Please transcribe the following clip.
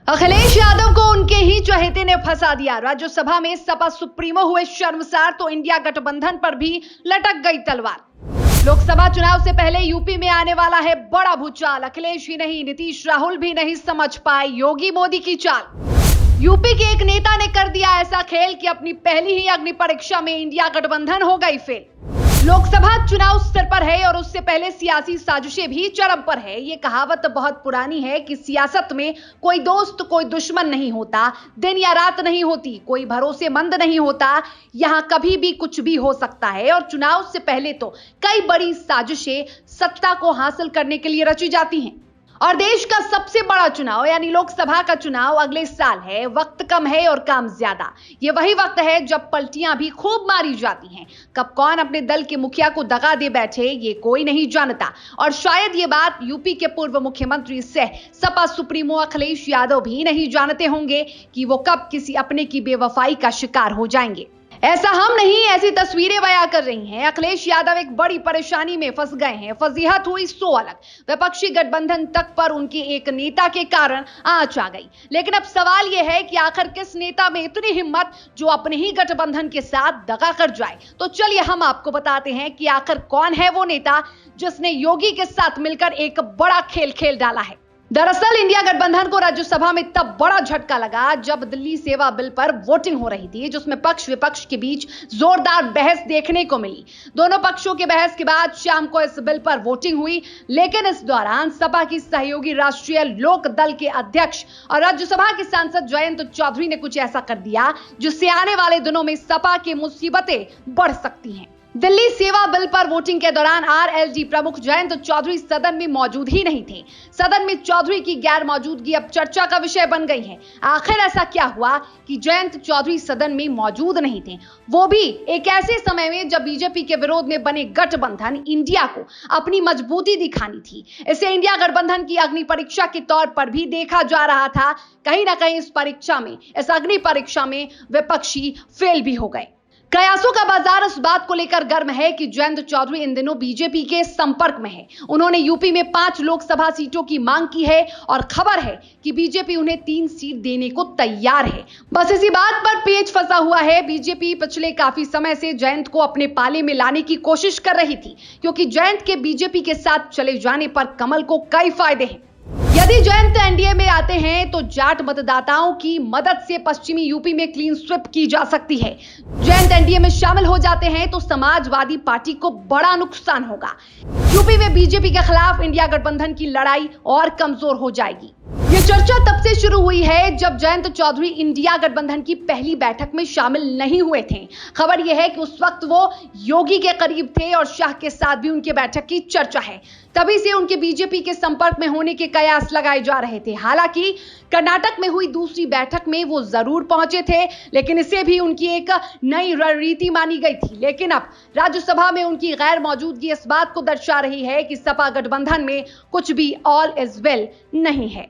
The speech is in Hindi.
अखिलेश यादव को उनके ही चहेते ने फंसा दिया। राज्यसभा में सपा सुप्रीमो हुए शर्मसार तो इंडिया गठबंधन पर भी लटक गई तलवार। लोकसभा चुनाव से पहले यूपी में आने वाला है बड़ा भूचाल। अखिलेश ही नहीं, नीतीश राहुल भी नहीं समझ पाए योगी मोदी की चाल। यूपी के एक नेता ने कर दिया ऐसा खेल कि अपनी पहली ही अग्नि परीक्षा में इंडिया गठबंधन हो गई फेल। लोकसभा चुनाव सिर पर है और उससे पहले सियासी साजिशें भी चरम पर है। ये कहावत बहुत पुरानी है कि सियासत में कोई दोस्त कोई दुश्मन नहीं होता, दिन या रात नहीं होती, कोई भरोसेमंद नहीं होता, यहां कभी भी कुछ भी हो सकता है। और चुनाव से पहले तो कई बड़ी साजिशें सत्ता को हासिल करने के लिए रची जाती हैं। और देश का सबसे बड़ा चुनाव यानी लोकसभा का चुनाव अगले साल है। वक्त कम है और काम ज्यादा। ये वही वक्त है जब पलटियां भी खूब मारी जाती हैं। कब कौन अपने दल के मुखिया को दगा दे बैठे ये कोई नहीं जानता। और शायद ये बात यूपी के पूर्व मुख्यमंत्री सह सपा सुप्रीमो अखिलेश यादव भी नहीं जानते होंगे कि वो कब किसी अपने की बेवफाई का शिकार हो जाएंगे। ऐसा हम नहीं, ऐसी तस्वीरें बयां कर रही हैं। अखिलेश यादव एक बड़ी परेशानी में फंस गए हैं। फजीहत हुई सो अलग, विपक्षी गठबंधन तक पर उनके एक नेता के कारण आंच आ गई। लेकिन अब सवाल यह है कि आखिर किस नेता में इतनी हिम्मत जो अपने ही गठबंधन के साथ दगा कर जाए। तो चलिए हम आपको बताते हैं कि आखिर कौन है वो नेता जिसने योगी के साथ मिलकर एक बड़ा खेल खेल डाला है। दरअसल इंडिया गठबंधन को राज्यसभा में तब बड़ा झटका लगा जब दिल्ली सेवा बिल पर वोटिंग हो रही थी, जिसमें पक्ष विपक्ष के बीच जोरदार बहस देखने को मिली। दोनों पक्षों के बहस के बाद शाम को इस बिल पर वोटिंग हुई, लेकिन इस दौरान सपा की सहयोगी राष्ट्रीय लोक दल के अध्यक्ष और राज्यसभा के सांसद जयंत चौधरी ने कुछ ऐसा कर दिया जिससे आने वाले दिनों में सपा की मुसीबतें बढ़ सकती हैं। दिल्ली सेवा बिल पर वोटिंग के दौरान आरएलडी प्रमुख जयंत चौधरी सदन में मौजूद ही नहीं थे। सदन में चौधरी की गैर मौजूदगी अब चर्चा का विषय बन गई है। आखिर ऐसा क्या हुआ कि जयंत चौधरी सदन में मौजूद नहीं थे, वो भी एक ऐसे समय में जब बीजेपी के विरोध में बने गठबंधन इंडिया को अपनी मजबूती दिखानी थी। इसे इंडिया गठबंधन की अग्नि परीक्षा के तौर पर भी देखा जा रहा था। कहीं ना कहीं इस परीक्षा में, इस अग्नि परीक्षा में विपक्षी फेल भी हो गए। कयासों का बाजार इस बात को लेकर गर्म है कि जयंत चौधरी इन दिनों बीजेपी के संपर्क में है। उन्होंने यूपी में 5 लोकसभा सीटों की मांग की है और खबर है कि बीजेपी उन्हें 3 सीट देने को तैयार है। बस इसी बात पर पेच फंसा हुआ है। बीजेपी पिछले काफी समय से जयंत को अपने पाले में लाने की कोशिश कर रही थी, क्योंकि जयंत के बीजेपी के साथ चले जाने पर कमल को कई फायदे हैं। यदि जयंत एनडीए में आते हैं तो जाट मतदाताओं की मदद से पश्चिमी यूपी में क्लीन स्वीप की जा सकती है। जयंत एनडीए में शामिल हो जाते हैं तो समाजवादी पार्टी को बड़ा नुकसान होगा। यूपी में बीजेपी के खिलाफ इंडिया गठबंधन की लड़ाई और कमजोर हो जाएगी। ये चर्चा तब से शुरू हुई है जब जयंत चौधरी इंडिया गठबंधन की पहली बैठक में शामिल नहीं हुए थे। खबर यह है कि उस वक्त वो योगी के करीब थे और शाह के साथ भी उनके बैठक की चर्चा है। तभी से उनके बीजेपी के संपर्क में होने के कयास लगाए जा रहे थे। हालांकि कर्नाटक में हुई दूसरी बैठक में वो जरूर पहुंचे थे, लेकिन इसे भी उनकी एक नई रणनीति मानी गई थी। लेकिन अब राज्यसभा में उनकी गैर मौजूदगी इस बात को दर्शा रही है कि सपा गठबंधन में कुछ भी ऑल इज वेल नहीं है।